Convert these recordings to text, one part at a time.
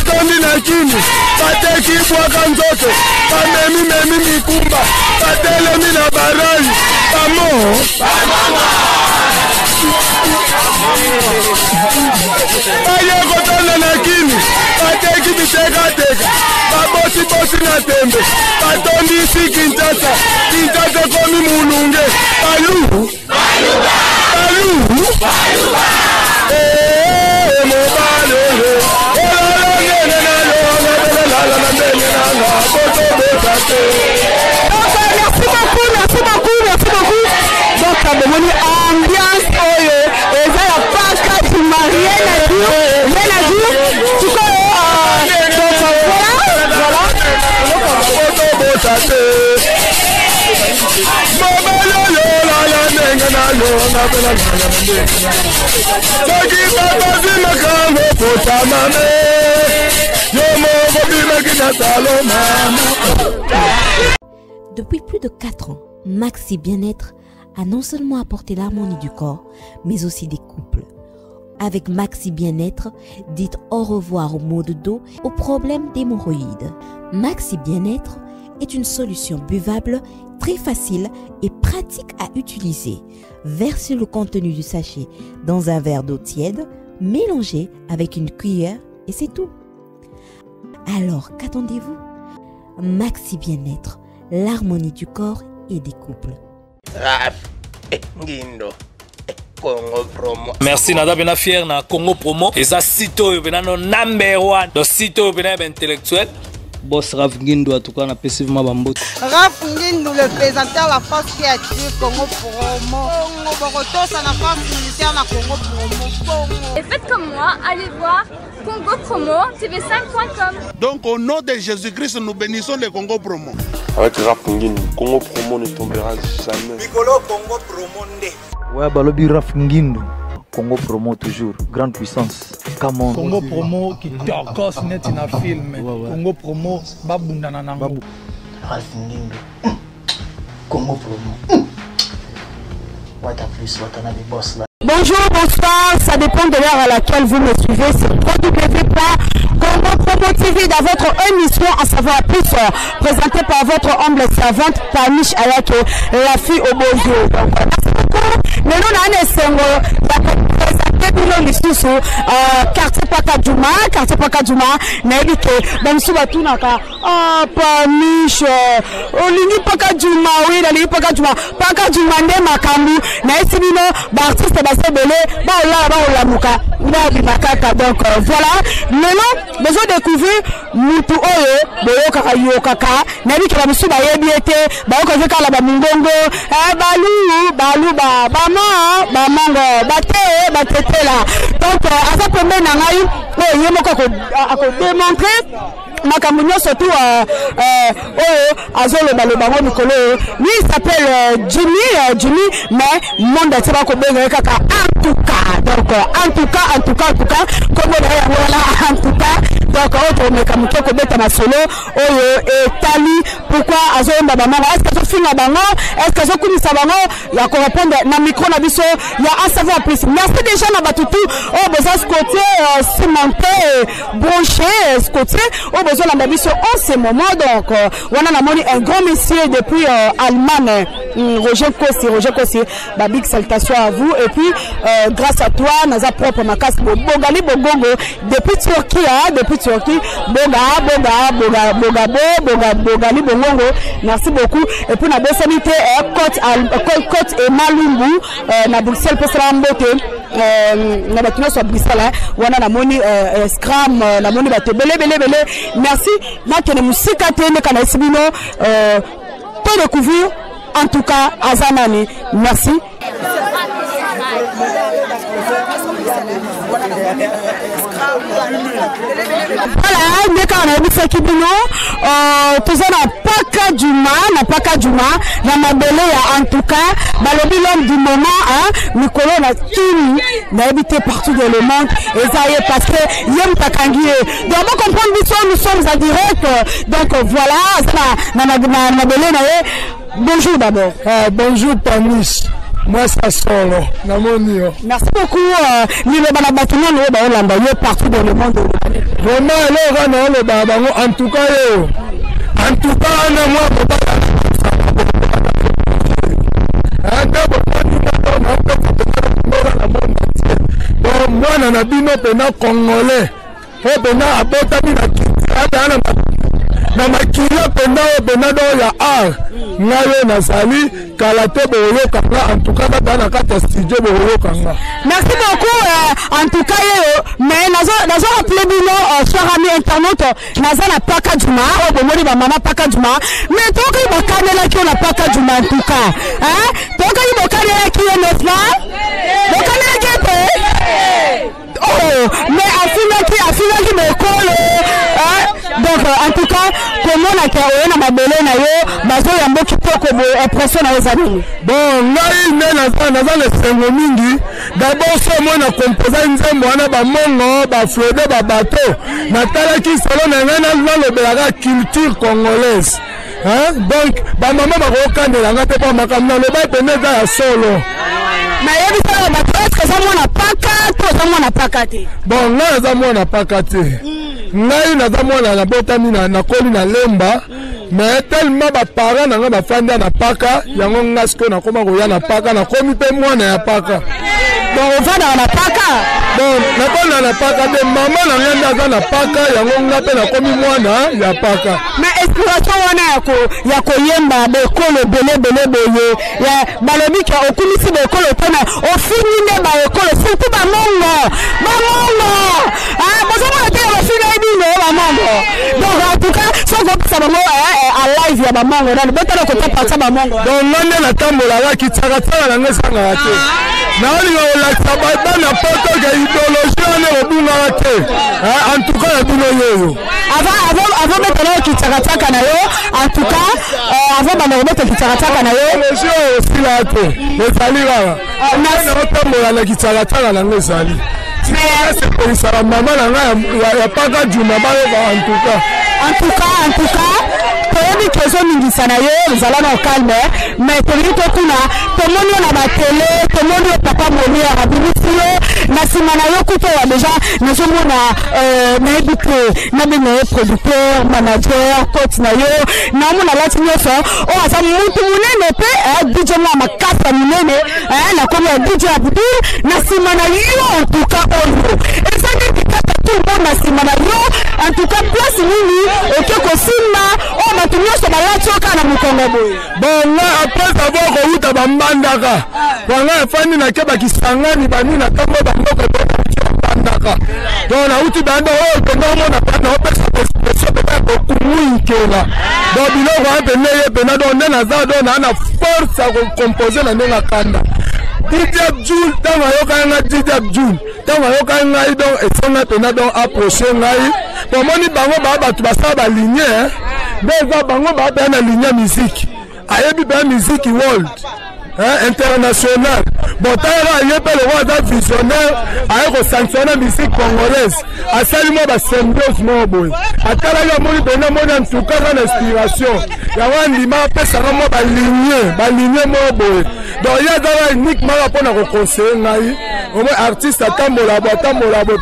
tondi na kini bateki bwaka nzoto bamemi mikumba batelemi na barayi bamo baye kotonda na kini bateki bitekateka babosi na tembe batondi isi Kinshasa komi mulunge balu Merci beaucoup. Donc, ambiance, rien à dire. Tu connais, donc Depuis plus de 4 ans, Maxi Bien-être a non seulement apporté l'harmonie du corps, mais aussi des couples. Avec Maxi Bien-être, dites au revoir aux maux de dos, aux problèmes d'hémorroïdes. Maxi Bien-être est une solution buvable, très facile et pratique à utiliser. Versez le contenu du sachet dans un verre d'eau tiède, mélangez avec une cuillère et c'est tout. Alors, qu'attendez-vous? Maxi Bien-être, l'harmonie du corps et des couples. Merci Nada Bena fier na Congo Promo et ça sito bena no number 1 do sito bena intellectuel. Boss Raf Ngindo en tout cas na passivement bambote. Raf Ngindo le présentateur la force créative Congo Promo. Boroto ça la force militaire na Congo Promo. Et faites comme moi, allez voir Congo Promo tv5.com. Donc au nom de Jésus-Christ nous bénissons le Congo Promo. Avec Raf Ngindo, Congo Promo ne tombera jamais. Nicolo Congo Promo ndé. Ouais, Balobi Raf Ngindo. Congo Promo toujours, grande puissance. Congo Promo qui torcos net in a film. Congo Promo babunda nanango. Raf Ngindo. Congo Promo. What a plus, what a boss là. Bonjour, bonsoir, ça dépend de l'heure à laquelle vous me suivez. C'est www.Congo Promo TV dans votre émission à savoir plus, présentée par votre humble servante Panish Ayake, la fille au beau jour. Donc, merci beaucoup. Mais nous, on a quartier Pakadjouma, Nebike, Bamsuba Tunaka, Panish, Olingi Pakadjouma, oui, la Ligue Pakadjouma, Nde Makambu, Naïsimino, Bartiste Bassebele, Baola Mouka, donc voilà. Maintenant, besoin de découvrir Moutou Oyo, Boyoka Yokaka, Nebike Bamsuba Yebiete, Baoka Zeka la Mungongo, Balou, Bamango, Batete là. Donc, à ça peut mener à démontrer Makamunyo surtout Azolo Balobango Nicolo. Lui il s'appelle Jimmy, mais monde c'est pas comme kaka en tout cas. Donc en tout cas comme voilà en tout cas. Donc autre Makamunyo ko beta na solo et Tali pourquoi Azolo Babama est-ce que je finis bango est-ce que je kunisa bango ya ko répondre na micro na biso il y a à savoir plus. Merci déjà na batutu besoin ce côté cimenté branché ce côté besoin la mission en ce moment. Donc on a un grand monsieur depuis Allemagne, Roger Kossi, big salutation à vous et puis grâce à toi naza propre makas Bogali Bogongo depuis Turquie Bogali Bogongo, merci beaucoup et puis na besalité Côte et Malumbu na Bruxelles pour cela mbote na batino so Bruxelles wana na moni scram na moni batebele merci nakene musika tene kana isibino pour découvrir en tout cas Azanani. Merci. Voilà, mais quand on a vu ça qui bino, tout ça n'a pas Juma, dans ma belle en tout cas, balobi l'homme du moment, Nicolas n'a tout n'a habité partout dans le monde, et ça y est parce que yem takangié. Donc on comprend nous sommes en direct, donc voilà, ça, na belle. Bonjour d'abord. Bonjour Panish. Moi, ça solo. Merci beaucoup. Partout dans le monde. Vraiment, en tout cas, moi, na bino pena congolais. O pena abotami na makila pena o pena do ya ngayo nazali kalate boyo kanga en tout cas dans kata studio boyo kanga. Merci beaucoup en tout cas mais nazo appelé bino cher ami internaute naza na paka djuma o bomoni ba mama paka djuma mais toka ibokanela ki na paka djuma en tout cas hein toka ibokanela ki n'est-ce pas bokanela gete oh mais afina me kolo donc en tout cas comment na ka na mabele na yo bazo ya mboki poko bo impression na ezali bon ngai naza le sengo mingi d'abord so moi na composer nzembo wana ba mongo ba flode ba bateau na tala ki solo na ngai na lobelaka culture congolaise hein donc ba mama ba ko kandela ngate pa makamna le ba peneza ya solo na yebi sala ba presque ça moi na paka to ça moi na paka te bon ngai za moi na paka te ngai naza mwana na botami na koli na lemba mais tellement ba parents na ba fanda na paka yango ngasko na koma ko ya na paka na komi pe mwana ya paka bon on va dans la paka bon na kona na paka de mama na ngenda za na paka yango ngape na komi mwana ya paka mais inspiration wana yako yemba be kolo bele boye ya balobi ka okumisi be kolo tona ofini ne ba kolo surtout ba mongo bozo mo te ba fini bino ba mongo donc en tout cas so go ça ba à live ya ba mongo na botala ko tapasa ba mongo donc ngande na tambola ya kitaka tsala na ngesanga ate na oli la sababa na poto ga idéologie ne obunga ate en tout cas bino yoyo avant mettre kitaka na yo en tout cas avant ba mettre kitaka na yo idéologie aussi la ate ezali la na tambola na kitaka na ngesali c'est pour ça maman na paka juma ba en tout cas toyebi kezo mingi sana yo ezala na calme mais tolingi tokuna tomoni na batele tomoni papa molia abimisi yo na sima na yo kuto ya deja nazomona nayebi ke nabene producteur manager coach na yo naomona lati nyonso o aza mutu munene pe DJ na makasa munene na komi ya DJ Abdul na sima na yo en tout cas oyo ezali kikata tout le monde na sima na yo en tout cas place nini okeko simba o batu nyonso balati oka na mukongo boye bon nga après avoir kouta bambandaka wanga efandi na keba kisangani bani na tambo bamboka bambandaka donc na uti banda o tonomo na banda o pesa pesa pesa ko kumuikela donc biloko apene ye pena donc na za donc na force à composer na ndenga kanda DJ Abdul tanga yoka nga DJ Abdul tanga yoka nga donc esona pena donc approcher ngai pomoni bango ba batu basaba ba ligne beza bango ba na ligne musique ayebi ba musique world international bon tara yepe le roi visionnaire ayeko sanctionner musique congolaise asali mo ba symbiose mo boy atala ya moni bena moni en tout cas na inspiration ya wandi ma pesa mo ba ligne mo boy donc ya dara uniquement pour na ko conseiller ngai au moins artiste atambola bo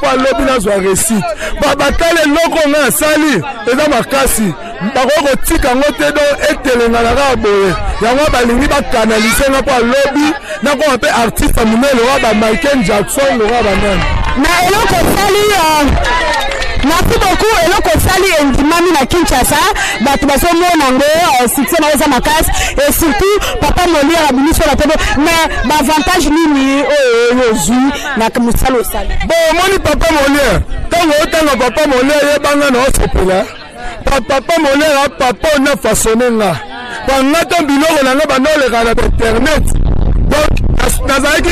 pa lobi na zwa réussite ba batale loko nga sali eza makasi bakoko tika ngote do etelenga na ka boye yango balingi ba canaliser nga po lobby na ko pe artiste munelo wa ba Michael Jackson lo wa ba nani na eloko sali merci beaucoup eloko sali endimami na Kinshasa batu basomona ngo succès na eza makasi et surtout papa Molia abimiso la tebe mais ba avantage nini yozui na musalo sali bon moni papa Molia tango papa Molia yebanga na osepela papa Molia papa na façonner nga to biloko na nga banoleka na internet donc nazali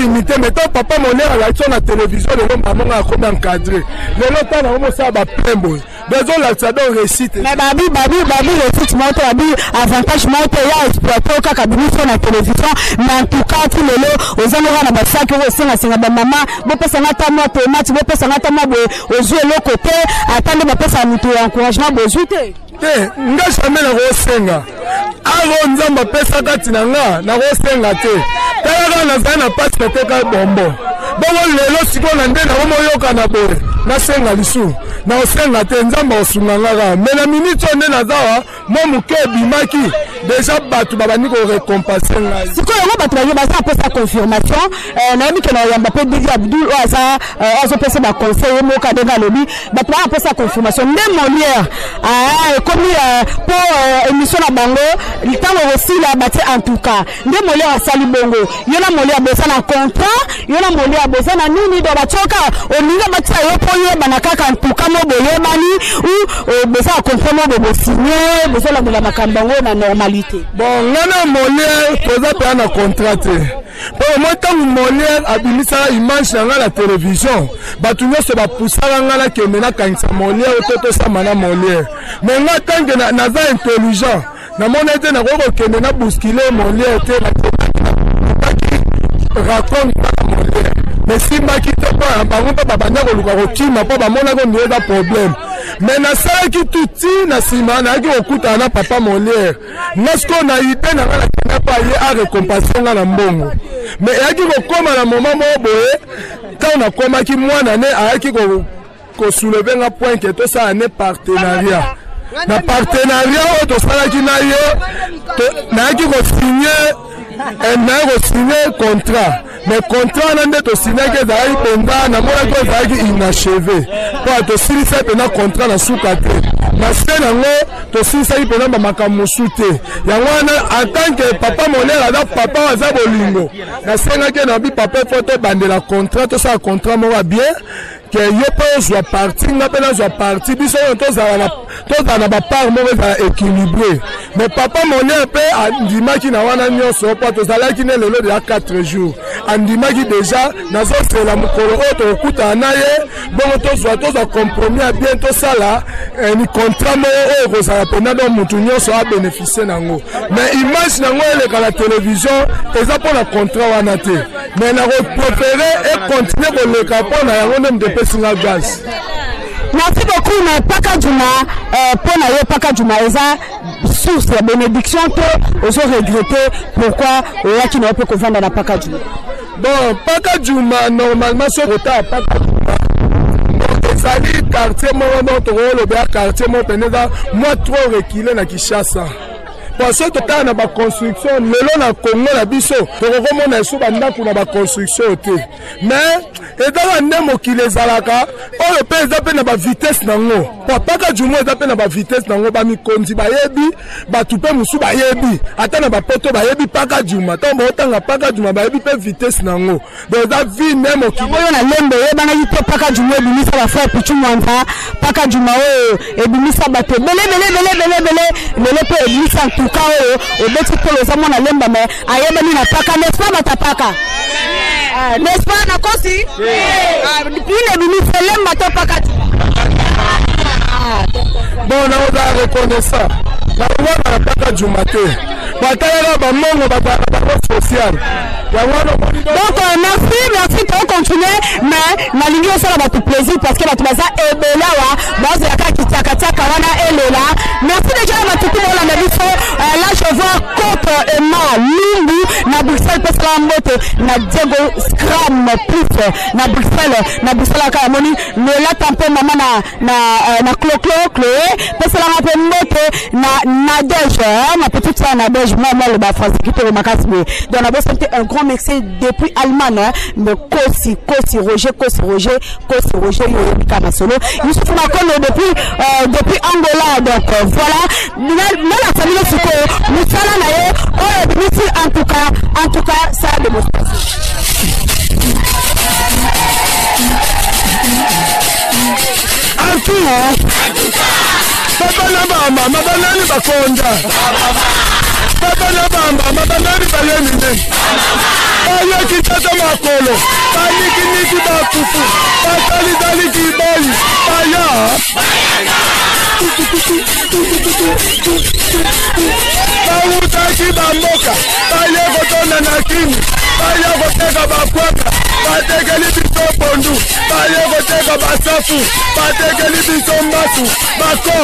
limité mais to papa Molia la sur la télévision le maman a comme encadré le temps na mo sa ba plembo besoin la ça donc réussite mais babi réussite monte babi avantage monte ya exploiter kaka biso na télévision mais en tout cas tout le lo ozanora na basaki o senga ba mama bo pesa ngata mo tomate bo pesa ngata mo bo ozwe le côté attendre ba pesa mutu encouragement bo zute te nga jamais na kosenga aro nzamba pesa kati na nga na kosenga te tala na na pasi na teka bombo bongo lelo siko na nde na komoyoka na boye nasenga lisu na osenga te nzamba osunga nga me na minute nde nazawa mo moke ebimaki déjà bato babandi korécompense ngai sikoyo yango bato baye baza apesa confirmation nayebi ke na yamba mpe Didi Abdul oyo aza azopesa baconseil ye moka ndenge alobi bato baya apesa confirmation nde Molière ekomi mpo émission na bango ntango kosila batie en tout cas nde Molière asali bongo yo na Molière boza na contrat yo na Molière boza na nini do batyoka olinga batia yo mpo yebana kaka en tout cas mo boyebani ou boza contrat mo bosigné bozolandela makambo yango na normalité. Bon, ngana Molière toza pe na contrat te. Pour moi tant Molière abimisa image na la télévision, batu nyonso ba pusala ngala ke mena kanisa Molière toto sa mana Molière. Mais nga tant que naza intelligent, na mona ete na ko kende na bousculer Molière te na raconte Molière. Mais si ma kita pa bango pa babanda ko luka ko kima pa ba mona ko ndieza problème. Mais na sala ki tuti na sima na ki okuta na papa Molière. Nasko na idée na ngala kena pa ye a récompense ngala mbongo. Mais yaki ko koma na moment mo boye quand na koma ki mwana ne ayaki ko soulever nga point que to ça ne partenariat. Na partenariat o to sala ki na ye na yaki ko signer un contrat. Mais contrat nande to signé que zai penga na mona ko zai inachevé. Pour to signer ça pena contrat na sukate. Na sena ngo to signer ça pena ba makamosute. Ya wana en tant que papa Molière ada papa waza bolingo. Na sena ke na bi papa photo bandela contrat to ça contrat mo va bien. Que yo pe zo parti nga pe na zo parti biso to za na ba part mo va équilibré. Mais papa Molière pe andimaki na wana nyonso po to zalaki ne lelo de 4 jours. Andimaki déjà nazo fela mukolo oto okuta na ye bon to zo compromis à bientôt ça là ni contrat mo o ko za pena do mutu nyonso a bénéficier nango. Mais image nango ele la télévision eza pour la contrat wana te. Mais na ko préférer et continuer ko le capon na yango même de pesinga gaz. Merci beaucoup na Paka Djuma pour na yo Paka Djuma eza source de bénédiction que ozo regretter pourquoi oyaki na peut vendre na Paka Djuma. Bon, Paka Djuma normalement ce retard Paka Djuma. Donc ça dit quartier mo notre rôle bien quartier mo peneza moi trop reculé na Kinshasa. Parce que tout na ba construction lelo na Congo na biso to ko mona so ba ndako na ba construction te. Mais et dans le qui les alaka, on le pèse à peine à la vitesse nango. Papa ka jumo est à peine à la vitesse nango ba mi kondi ba yebi, ba tupe musu ba yebi. Attends ba poto ba yebi paka juma. Tant ba otanga paka juma ba yebi pe vitesse nango. Donc ça vie même au qui. Oyo na lembe e bana yito paka juma e bimisa ba frère pichu mwanta. Paka juma o e bimisa ba te. Bele pe e bimisa en tout cas o e beti polo za mona lemba me ayeba ni na paka n'est-ce pas matapaka. N'est-ce pas na kosi? Ile bimisa lemba to paka. Bon na oza reconnaissant. Na wana paka juma te. Batala ba mongo ba social. Donc merci pour continuer mais na lingi ça va tout plaisir parce que ba tubaza ebela wa bazo yaka kitaka wana elela. Merci déjà à tout le monde la biso là je vois contre Emma Lumbu na Bruxelles parce que la moto na Diego Scram plus na Bruxelles ka moni le la tampo mama na Chloé parce que la moto na Nadège ma petite sœur Nadège moi le ba France qui te makasi donc on a besoin un grand merci depuis Allemagne mais Kosi Roger Yoka Masolo Youssouf Makolo depuis Angola donc voilà dans la famille Suko Moussala naye en tout cas ça a démontré en tout Papa Nabamba mabanani bakonja Papa Nabamba mabanani bayemine Aya kitata makolo niki bakufu Batali kibali Aya Bautaki bamboka Baye kotona na kimi Baye koteka bakwaka Batekeli biso pondu Baye koteka basafu batekeli biso mbasu bako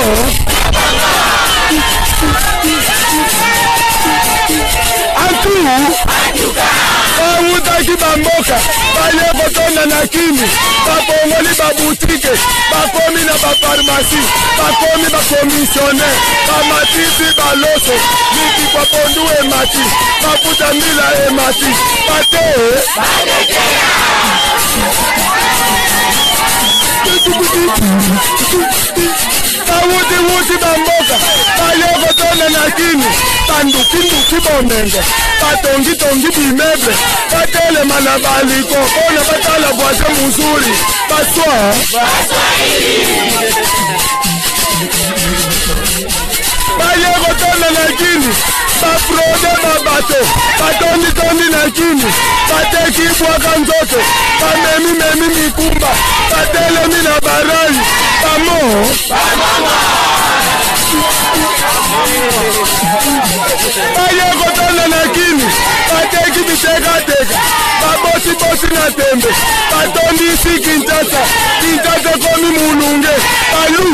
bawutaki bamboka baye kotonda na kini babongoli babutike bakomi na bafarmasi bakomi bakomisioner bamatisi baloso mikikwa pondu emati mafuta mbila emati bate bawutiwuti bamboka baye kotonda na kini bandukinduki bomenge batongitongi bimeble batelema na baliko mpona batala voise muzuri baswa baye kotonda na kini bafrode babato batonditondi na kini bateki bwaka nzoto bamemimemi mikumba batelemi na barai bamo baye kotonda na kini bateki bitekateka babosibosi na tembe batondisi Kinshasa komi mulunge balu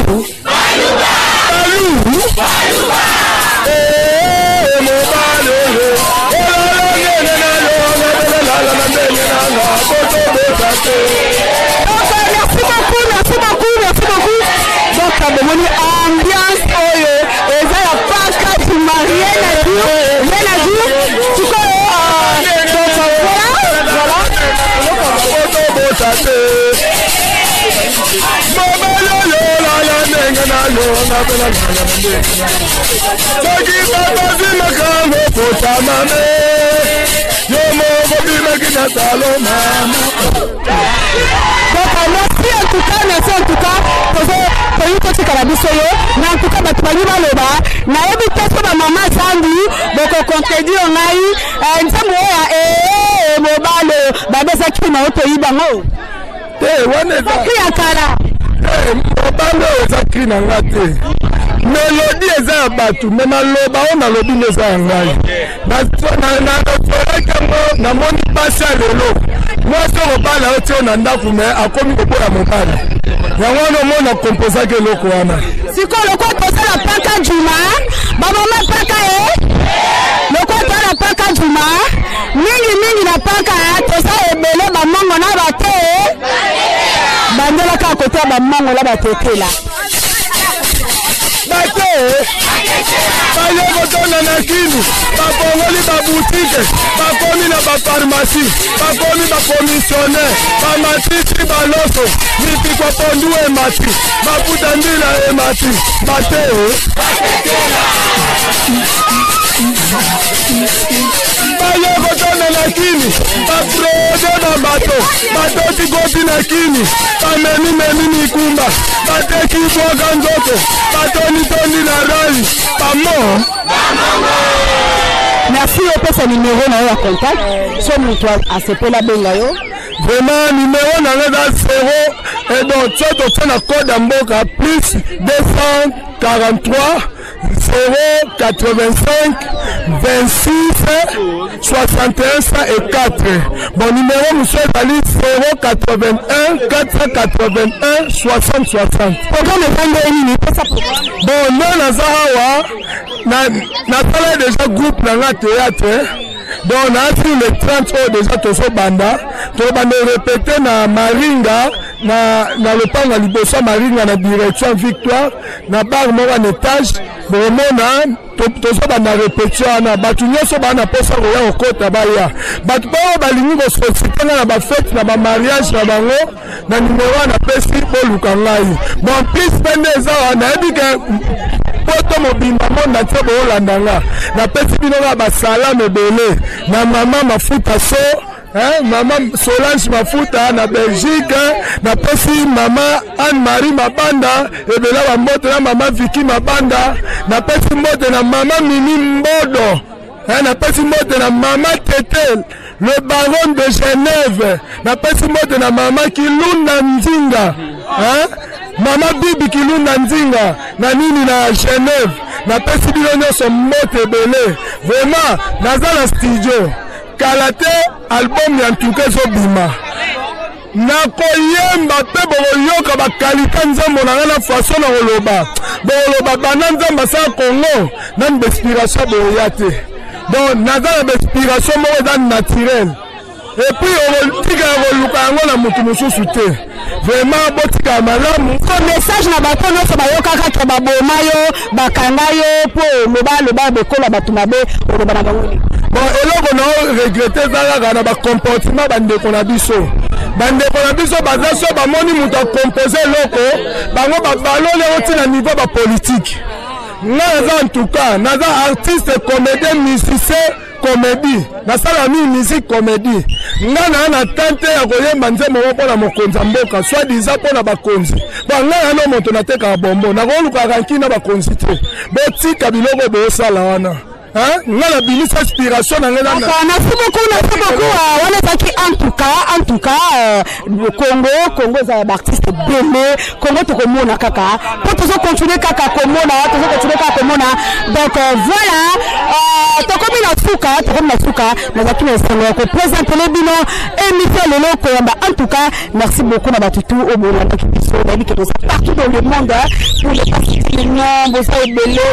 mobale olalangene nalongabelalala na mbene nanga botobosate. Merci beaucoup. Donc, abomoni ambiance oyo eza ya paka tuma rien à dire. Tu connais donc voilà. Botobosate. Mobile olala nenge nalonga belalala na mbene. Soki babazi makambo potamame yomogo bimaki na saloma. Donc merci en tout cas toyi kotikala biso yo na en tout cas bato bali baloba nayebi te so bamama zangi bokocontredire ngai nzambe oyo mobale babezaki na yo toyi bango te wana ezaki ya kala mobale oyo eza kri na nga te melodi eza ya bato me naloba oyo nalobi nde eza ya ngai nasolaki yango namoni pasi ya lelo mwasi okobala yo ti oyo na ndako me akomi koboya mobali yango wana omona kompozaki eloko wana sikoyo lokola tosala paka juma bamama paka lokola tosala paka juma mingi na paka tosala ebele bamongo na bate bandelaka kote ya bamongo na batetela bate baye kotonda na kini babongoli babutike bakomi na bafarmasi bakomi bakomisioner bamatisi baloso mikikwa pondu emati mafuta mbila emati bate baye kotonda na kini bafrode babato batoti na kini bamemimemi mikumba bateki bwaka nzoto batonditondi na rai bamo. Merci opesa numéro na yo ya contact so moto asepela benga yo vraiment numéro na nga eza 0 et donc so totie na code ya mboka plus 243 085 26 61 104. Bon numéro monsieur ezali 081 481 60 60. Programme evande nini pesa programme? Bon nde naza awa nasala déjà groupe na nga théâtre donc naasi le 30 oyo déjà tozobanda répété na Maringa na lopango ya liboso ya Maringa na direction Victoire na bar moko en étage bomona tozobanda répétition wana bato nyonso bana posa koya kokota baya bato bao balingi kosollicite nga na bafete na bamariage na bango na numero wana apesi boluka ngai bon plus pende eza wana nayebi ke poto mobimba monda te boolanda nga napesi bino nga basalame ebele na mama mafuta so mama Solange mafuta na Belgique na pesi mama Anne-Marie Mabanda ebela bambote na mama Vicky Mabanda na pesi mbote na mama Mimi Mbodo na pesi mbote na mama Tetel le baron de Genève na pesi mbote na mama Kilunda Nzinga mama Bibi Kilunda Nzinga na nini na Genève na pesi bino nyonso mbote ebele vraiment naza na studio kala te album ya ntuka ezobima nakoyemba mpe bokoyoka bakalika nzambo na nga na faso na koloba bokoloba bana nzambe asala Congo nani bainspiration boya te donc naza na bainspiration moko eza naturel epuis okotika ya koluka yango na motu mosusu te vraiment botika malamu ko message na bato nyonso bayokaka ke baboma yo bakanga yo mpo loba bekola bato mabe oloba na bango bon eloko na regrete eza kaka na bacomportement bandeko na biso baza so bamoni moto akompose eloko bango babalole oti na niveau bapolitike nga naza en tout cas naza artiste comédien musicien comédie nasala mi musique comédie nga na na tante ya koyemba nzembo moko na mokonzi mboka soit disant mpona bakonzi bon nga na no moto natekaka bombo nakolukaka nkina bakonzi te botika biloko bosala wana nga na bimisa inspiration na ngena merci beaucoup wana ezaki en tout cas Congo eza baartiste bele Congo tokomona kaka mpo tozocontinue kaka komona donc voilà tokomi na suka nazaki na esengo ya kopresentele bino émission lelo koyamba en tout cas merci beaucoup na batutu oyo bolandaki biso nayebi ke toza partout dans le monde pour les participants boza ebele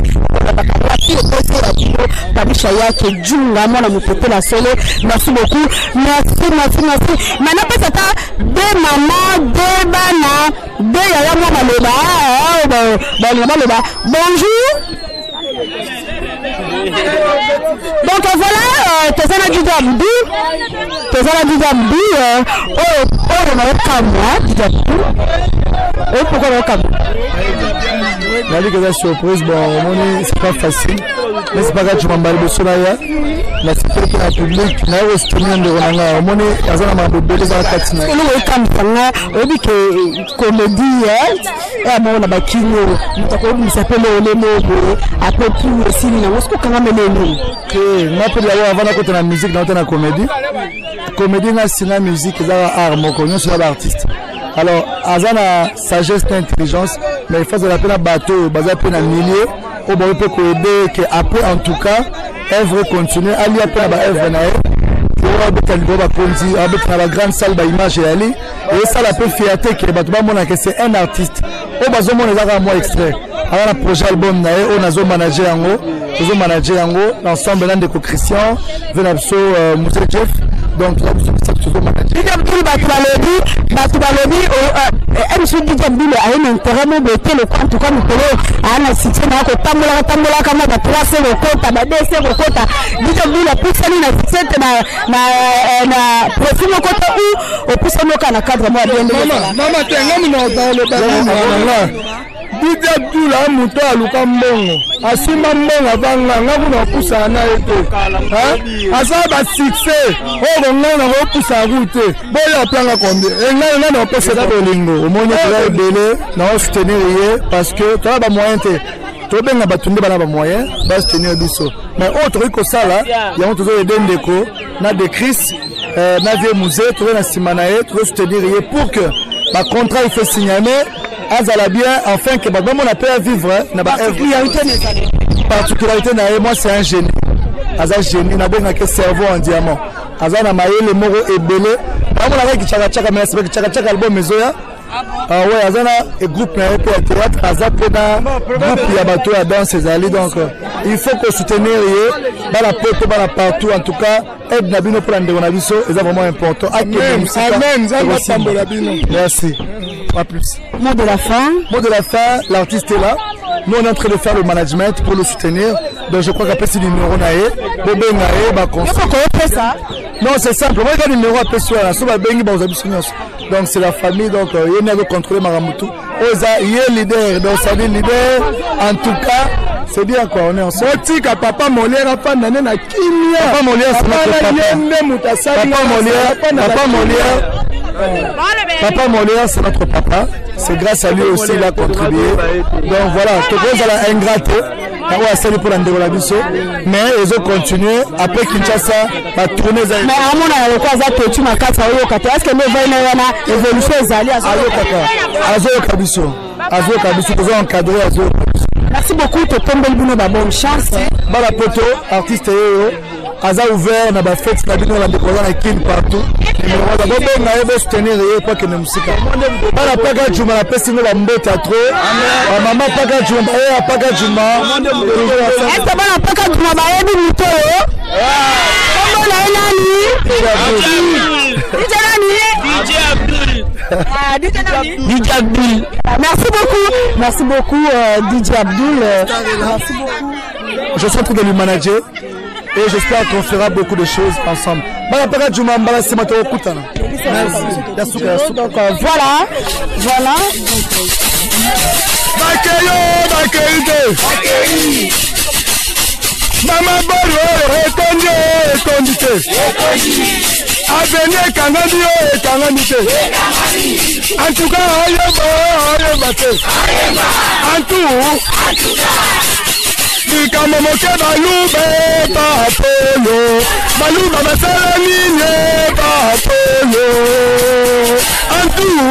bakawaki okoso ya bino Babisha yake junga mwana mtoto la solo. Merci beaucoup. Merci. Maintenant peut être deux mamans, deux bana, deux yaya mwana loba. Bonjour. Donc voilà, tozana Djambi. Oh, pourquoi on la ligue est surprise, bon, c'est pas facile. Mais c'est pas grave, tu m'as parlé de cela. La sécurité la public, n'a pas soutenir de Ronanga. Mon azana ma bébé les akatina. Nous welcome tanga, on dit que comédie et moi on a bakino, nous s'appelle Olemo après tout aussi na wosko kanga melelo. Que na peut la avant côté la musique dans la comédie. Comédie na cinéma musique ça art mon connu sur l'artiste. Alors azana sagesse et intelligence, mais il faut de la peine à bateau, basé à peine à milieu. On peut aider que après en tout cas œuvre continue ali après ba œuvre na pour abeta libo ba konzi abeta la grande salle ba image et ali et ça la peu fierté que bato ba mona que c'est un artiste o bazo mona za moi extrait avant la projet album na on azo manager yango l'ensemble là de Christian Venabso Moussa Jeff donc là tout manager batu balobi MC Djambi a un intérêt mo bete le compte comme pelo ana site na ko tambola kama ba 3 le kota ba 2 le kota Djambi la pusani na site na profil le kota ou au pusani kana cadre mo bien mama tenga mino ba le ba Didi Abdula muto aluka mbongo asima mbongo avanga ngakuna kusa na eto asa ba succès o ngana ko kusa gute boya planga kombe ngana na opesa bolingo omonya kala ebele na soutenir ye parce que to ba moyen te to benga batunde bana ba moyen ba soutenir biso mais autre ko sala ya moto zo edendeko na de Chris na vie musée to na simanae to soutenir ye pour que ba contrat il fait signer azala bien enfin que bon on a pu vivre na ba particularité na moi c'est un génie aza génie na benga que cerveau en diamant azana mayele moko ebele ba mona ka kichaka mais c'est kichaka album mezoya ouais azana et groupe na pe théâtre aza pe na groupe ya bato ya danse ezali donc il faut que soutenir ye ba la pote ba la partout en tout cas aide na bino pour ndeko na biso c'est vraiment important amen merci. Pas plus. Mot de la fin, l'artiste est là. Nous on est en train de faire le management pour le soutenir. Donc je crois qu'après c'est le numéro nae, bébé nae, bah non c'est simple. Moi j'ai le numéro après sur la souba bengi bah donc c'est la famille donc il y a de contrôler Maramutu. Oza il est leader donc ça dit leader. En tout cas c'est bien quoi on est ensemble. Botika papa Molière a pas nané na kimia. Papa Molière Papa Molière c'est notre papa. C'est grâce à lui aussi il a contribué. Donc voilà, tout le monde a ingraté. On va saluer pour l'Andéolabiso. Mais ils ont continué. Après Kinshasa, va tourner. Mais à mon avis, quoi ça que tu m'as cassé à Yokata. Est-ce que nous voyons l'évolution des alliés à Yokata? Azo Kabiso, ils ont encadré Azo. Merci beaucoup. Tu tombes le bonne chance. Bala Poto, artiste. aza ouvert na ba fête na bino la découvrir na kin partout numéro za bobe na ebo soutenir ye kwa kene musika bana paka juma na pesi no ba mbote atro ba mama paka juma ya paka juma est-ce que bana paka juma ba yebi mito kombo na nani DJ Abdul. Merci beaucoup DJ Abdul. Merci beaucoup. Je suis en train de lui manager et j'espère qu'on fera beaucoup de choses ensemble. Donc voilà. Mama Bolo, étendite. Avenir Kangandi, Kangandite. En tout cas, en tout. Dikamomoke balube papolo, baluba basalamine papolo. En tout.